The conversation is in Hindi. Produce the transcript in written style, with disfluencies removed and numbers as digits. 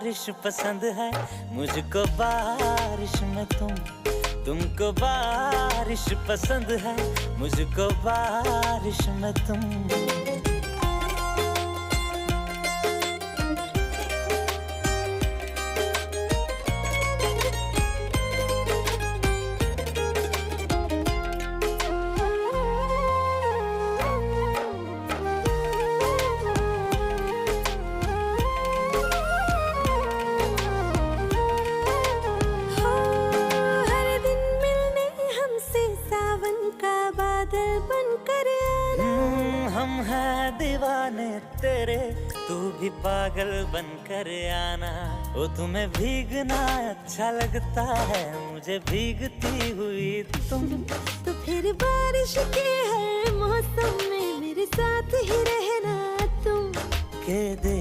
बारिश पसंद है मुझको, बारिश में तुमको बारिश पसंद है मुझको, बारिश में तुम। बनकर आना। हम हैं दीवाने तेरे, तू भी पागल बनकर आना। ओ तुम्हें भीगना अच्छा लगता है, मुझे भीगती हुई तुम। तो फिर बारिश के हर मौसम में मेरे साथ ही रहना तुम। के दे